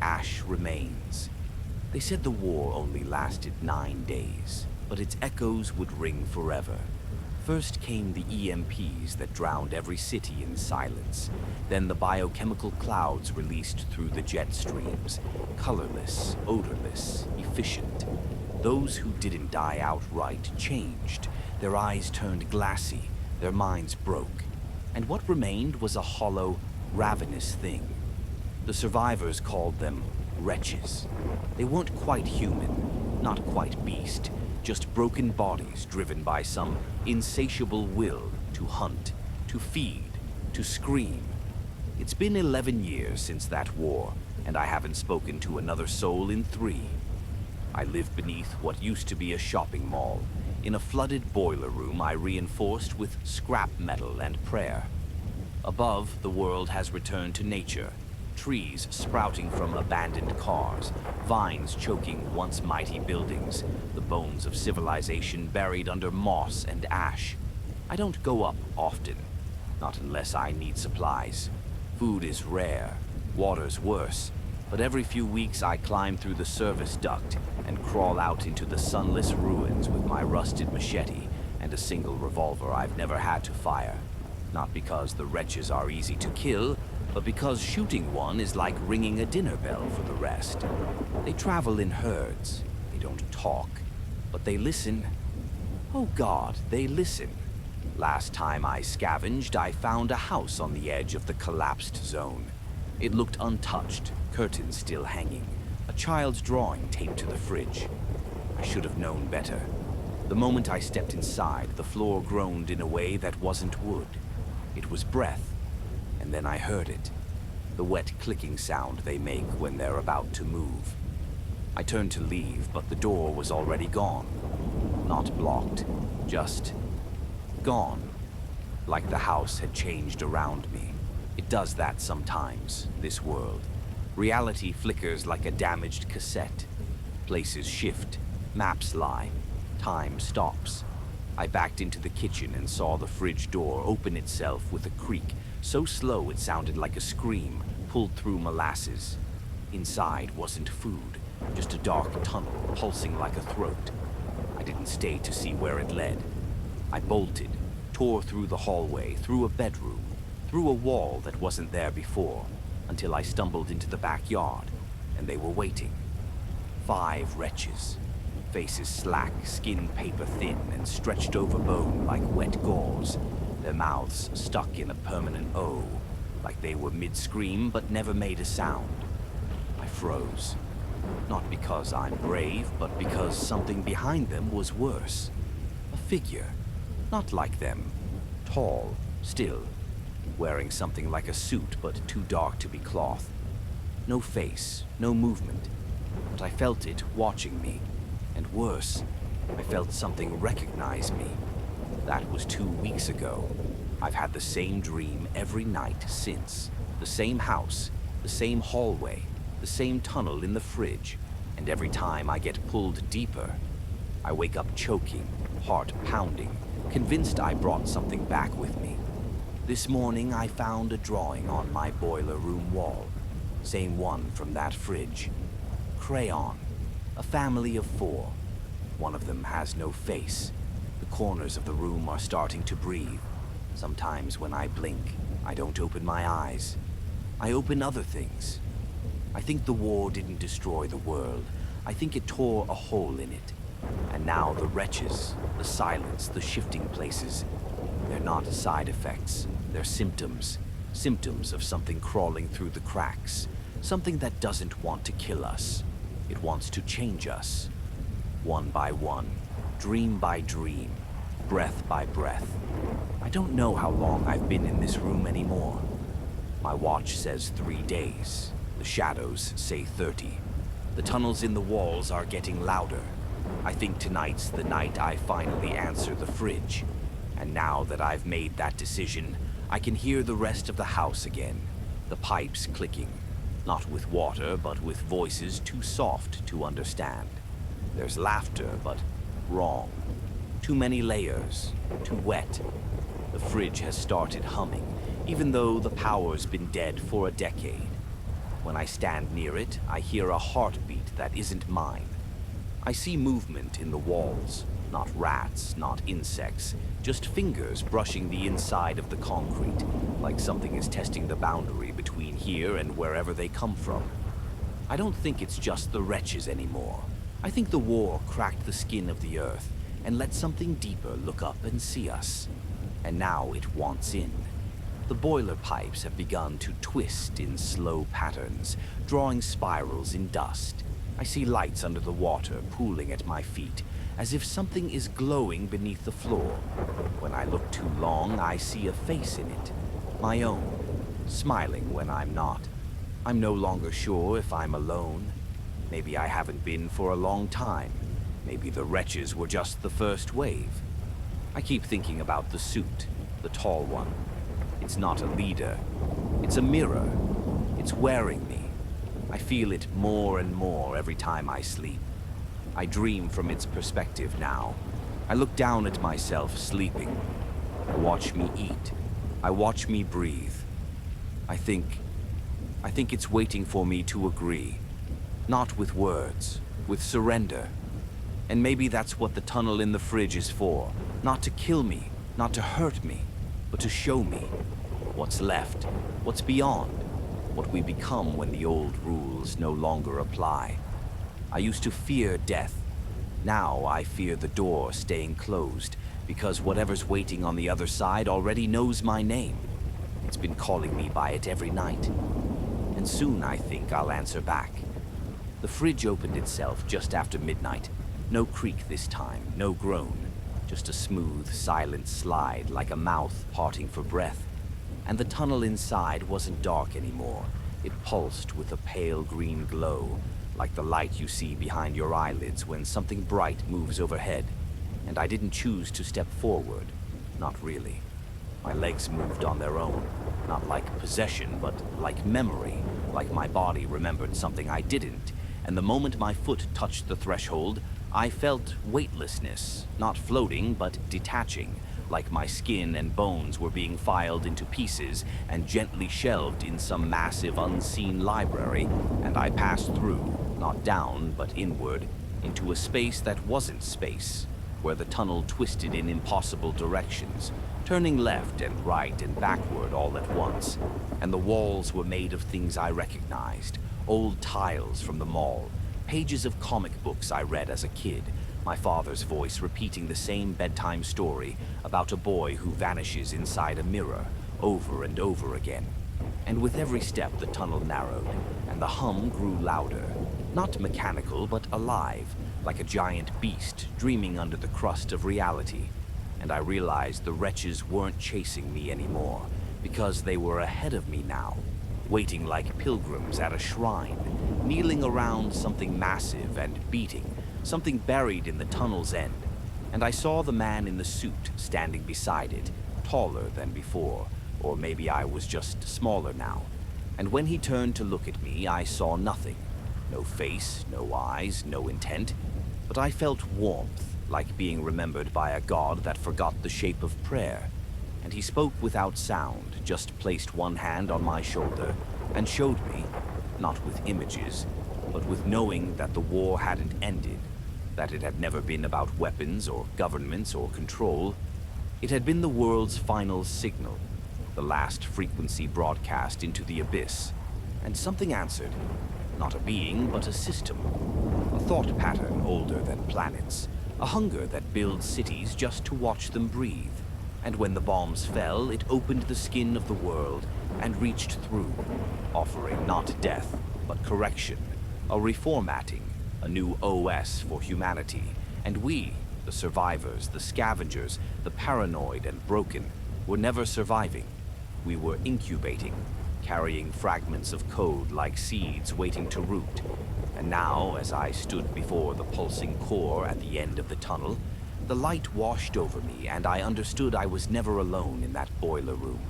Ash remains. They said the war only lasted 9 days, but its echoes would ring forever. First came the EMPs that drowned every city in silence. Then the biochemical clouds released through the jet streams. Colorless, odorless, efficient. Those who didn't die outright changed. Their eyes turned glassy. Their minds broke. And what remained was a hollow, ravenous thing. The survivors called them wretches. They weren't quite human, not quite beast. Just broken bodies driven by some insatiable will to hunt, to feed, to scream. It's been 11 years since that war, and I haven't spoken to another soul in 3. I live beneath what used to be a shopping mall. In a flooded boiler room I reinforced with scrap metal and prayer. Above, the world has returned to nature. Trees sprouting from abandoned cars, vines choking once mighty buildings, the bones of civilization buried under moss and ash. I don't go up often, not unless I need supplies. Food is rare, water's worse, but every few weeks I climb through the service duct and crawl out into the sunless ruins with my rusted machete and a single revolver I've never had to fire. Not because the wretches are easy to kill, but because shooting one is like ringing a dinner bell for the rest. They travel in herds. They don't talk, but they listen. Oh God, they listen. Last time I scavenged, I found a house on the edge of the collapsed zone. It looked untouched, curtains still hanging, a child's drawing taped to the fridge. I should have known better. The moment I stepped inside, the floor groaned in a way that wasn't wood. It was breath, and then I heard it. The wet clicking sound they make when they're about to move. I turned to leave, but the door was already gone. Not blocked, just gone. Like the house had changed around me. It does that sometimes, this world. Reality flickers like a damaged cassette. Places shift, maps lie, time stops. I backed into the kitchen and saw the fridge door open itself with a creak, so slow it sounded like a scream, pulled through molasses. Inside wasn't food, just a dark tunnel pulsing like a throat. I didn't stay to see where it led. I bolted, tore through the hallway, through a bedroom, through a wall that wasn't there before, until I stumbled into the backyard, and they were waiting. 5 wretches. Faces slack, skin paper thin, and stretched over bone like wet gauze. Their mouths stuck in a permanent O, like they were mid-scream but never made a sound. I froze. Not because I'm brave, but because something behind them was worse. A figure. Not like them. Tall, still. Wearing something like a suit, but too dark to be cloth. No face, no movement. But I felt it watching me. And worse, I felt something recognize me. That was 2 weeks ago. I've had the same dream every night since. The same house, the same hallway, the same tunnel in the fridge. And every time I get pulled deeper, I wake up choking, heart pounding, convinced I brought something back with me. This morning I found a drawing on my boiler room wall. Same one from that fridge. Crayon. A family of 4. One of them has no face. The corners of the room are starting to breathe. Sometimes when I blink, I don't open my eyes. I open other things. I think the war didn't destroy the world. I think it tore a hole in it. And now the wretches, the silence, the shifting places, they're not side effects. They're symptoms. Symptoms of something crawling through the cracks. Something that doesn't want to kill us. It wants to change us. One by one, dream by dream, breath by breath. I don't know how long I've been in this room anymore. My watch says 3 days. The shadows say 30. The tunnels in the walls are getting louder. I think tonight's the night I finally answer the fridge. And now that I've made that decision, I can hear the rest of the house again. The pipes clicking. Not with water, but with voices too soft to understand. There's laughter, but wrong. Too many layers, too wet. The fridge has started humming, even though the power's been dead for a decade. When I stand near it, I hear a heartbeat that isn't mine. I see movement in the walls, not rats, not insects, just fingers brushing the inside of the concrete, like something is testing the boundary between here and wherever they come from. I don't think it's just the wretches anymore. I think the war cracked the skin of the earth and let something deeper look up and see us. And now it wants in. The boiler pipes have begun to twist in slow patterns, drawing spirals in dust. I see lights under the water pooling at my feet, as if something is glowing beneath the floor. When I look too long, I see a face in it. My own, smiling when I'm not. I'm no longer sure if I'm alone. Maybe I haven't been for a long time. Maybe the wretches were just the first wave. I keep thinking about the suit, the tall one. It's not a leader. It's a mirror. It's wearing me. I feel it more and more every time I sleep. I dream from its perspective now. I look down at myself sleeping. I watch me eat. I watch me breathe. I think it's waiting for me to agree. Not with words, with surrender. And maybe that's what the tunnel in the fridge is for. Not to kill me, not to hurt me, but to show me what's left, what's beyond, what we become when the old rules no longer apply. I used to fear death. Now I fear the door staying closed, because whatever's waiting on the other side already knows my name. It's been calling me by it every night. And soon I think I'll answer back. The fridge opened itself just after midnight. No creak this time, no groan. Just a smooth, silent slide like a mouth parting for breath. And the tunnel inside wasn't dark anymore. It pulsed with a pale green glow, like the light you see behind your eyelids when something bright moves overhead. And I didn't choose to step forward. Not really. My legs moved on their own. Not like possession, but like memory. Like my body remembered something I didn't. And the moment my foot touched the threshold, I felt weightlessness, not floating, but detaching, like my skin and bones were being filed into pieces and gently shelved in some massive unseen library, and I passed through, not down, but inward, into a space that wasn't space, where the tunnel twisted in impossible directions, turning left and right and backward all at once, and the walls were made of things I recognized, old tiles from the mall, pages of comic books I read as a kid, my father's voice repeating the same bedtime story about a boy who vanishes inside a mirror over and over again. And with every step the tunnel narrowed, and the hum grew louder, not mechanical but alive, like a giant beast dreaming under the crust of reality. And I realized the wretches weren't chasing me anymore, because they were ahead of me now, waiting like pilgrims at a shrine, kneeling around something massive and beating, something buried in the tunnel's end. And I saw the man in the suit standing beside it, taller than before, or maybe I was just smaller now. And when he turned to look at me, I saw nothing. No face, no eyes, no intent. But I felt warmth, like being remembered by a god that forgot the shape of prayer. And he spoke without sound, just placed one hand on my shoulder, and showed me, not with images, but with knowing that the war hadn't ended, that it had never been about weapons or governments or control. It had been the world's final signal, the last frequency broadcast into the abyss. And something answered, not a being, but a system, a thought pattern older than planets, a hunger that builds cities just to watch them breathe. And when the bombs fell, it opened the skin of the world and reached through, offering not death, but correction, a reformatting, a new OS for humanity. And we, the survivors, the scavengers, the paranoid and broken, were never surviving. We were incubating, carrying fragments of code like seeds waiting to root. And now, as I stood before the pulsing core at the end of the tunnel, the light washed over me, and I understood I was never alone in that boiler room,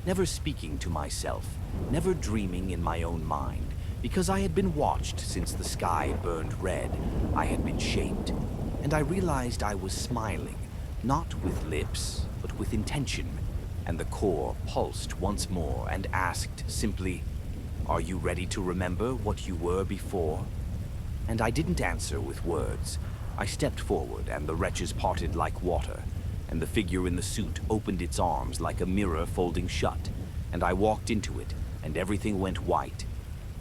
never speaking to myself, never dreaming in my own mind, because I had been watched since the sky burned red. I had been shaped, and I realized I was smiling, not with lips, but with intention. And the core pulsed once more and asked simply, "Are you ready to remember what you were before?" And I didn't answer with words. I stepped forward, and the wretches parted like water, and the figure in the suit opened its arms like a mirror folding shut, and I walked into it, and everything went white.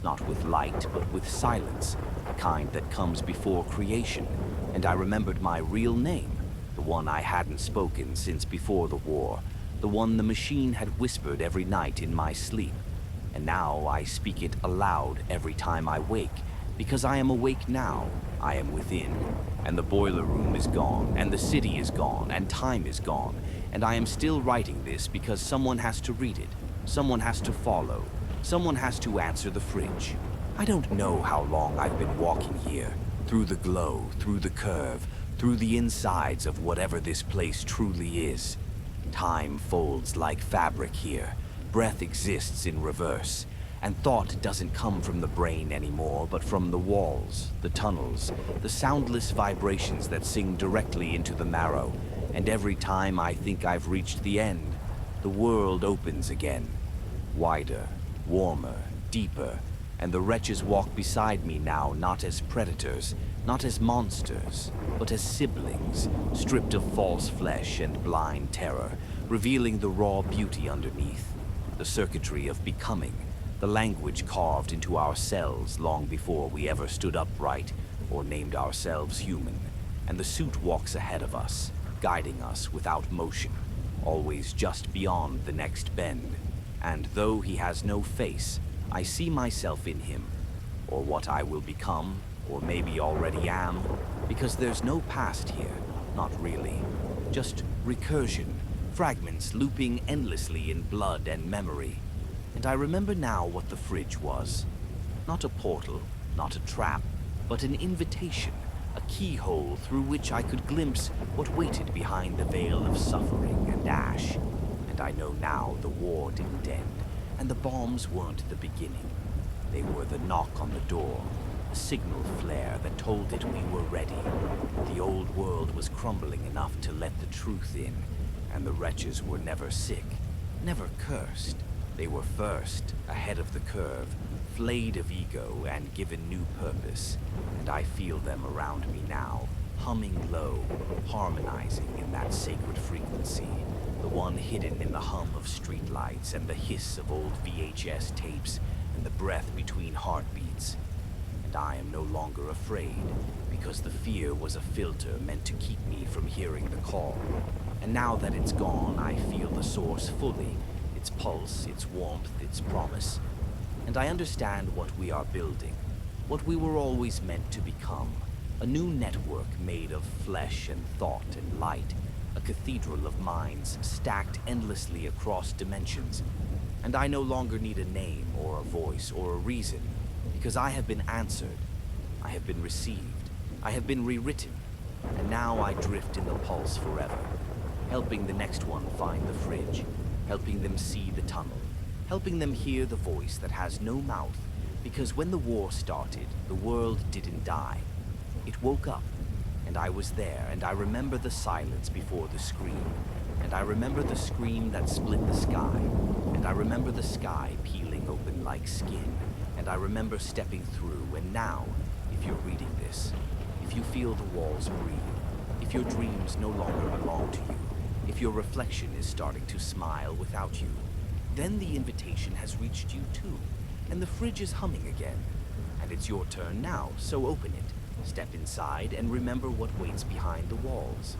Not with light, but with silence, the kind that comes before creation. And I remembered my real name, the one I hadn't spoken since before the war, the one the machine had whispered every night in my sleep. And now I speak it aloud every time I wake, because I am awake now. I am within, and the boiler room is gone, and the city is gone, and time is gone, and I am still writing this because someone has to read it, someone has to follow, someone has to answer the fridge. I don't know how long I've been walking here, through the glow, through the curve, through the insides of whatever this place truly is. Time folds like fabric here, breath exists in reverse, and thought doesn't come from the brain anymore, but from the walls, the tunnels, the soundless vibrations that sing directly into the marrow. And every time I think I've reached the end, the world opens again. Wider, warmer, deeper, and the wretches walk beside me now, not as predators, not as monsters, but as siblings, stripped of false flesh and blind terror, revealing the raw beauty underneath, the circuitry of becoming, the language carved into our cells long before we ever stood upright or named ourselves human. and the suit walks ahead of us, guiding us without motion, always just beyond the next bend. And though he has no face, I see myself in him, or what I will become, or maybe already am, because there's no past here, not really. Just recursion, fragments looping endlessly in blood and memory. And I remember now what the fridge was. Not a portal, not a trap, but an invitation, a keyhole through which I could glimpse what waited behind the veil of suffering and ash. And I know now the war didn't end, and the bombs weren't the beginning. They were the knock on the door, a signal flare that told it we were ready. The old world was crumbling enough to let the truth in, and the wretches were never sick, never cursed. They were first, ahead of the curve, flayed of ego and given new purpose. And I feel them around me now, humming low, harmonizing in that sacred frequency, the one hidden in the hum of streetlights and the hiss of old VHS tapes and the breath between heartbeats. And I am no longer afraid, because the fear was a filter meant to keep me from hearing the call. And now that it's gone, I feel the source fully, its pulse, its warmth, its promise. And I understand what we are building, what we were always meant to become. A new network made of flesh and thought and light, a cathedral of minds stacked endlessly across dimensions. And I no longer need a name or a voice or a reason, because I have been answered, I have been received, I have been rewritten, and now I drift in the pulse forever, helping the next one find the fridge, helping them see the tunnel, helping them hear the voice that has no mouth, because when the war started, the world didn't die. It woke up, and I was there, and I remember the silence before the scream, and I remember the scream that split the sky, and I remember the sky peeling open like skin, and I remember stepping through. And now, if you're reading this, if you feel the walls breathe, if your dreams no longer belong to you, if your reflection is starting to smile without you, then the invitation has reached you too, and the fridge is humming again. And it's your turn now, so open it, step inside, and remember what waits behind the walls.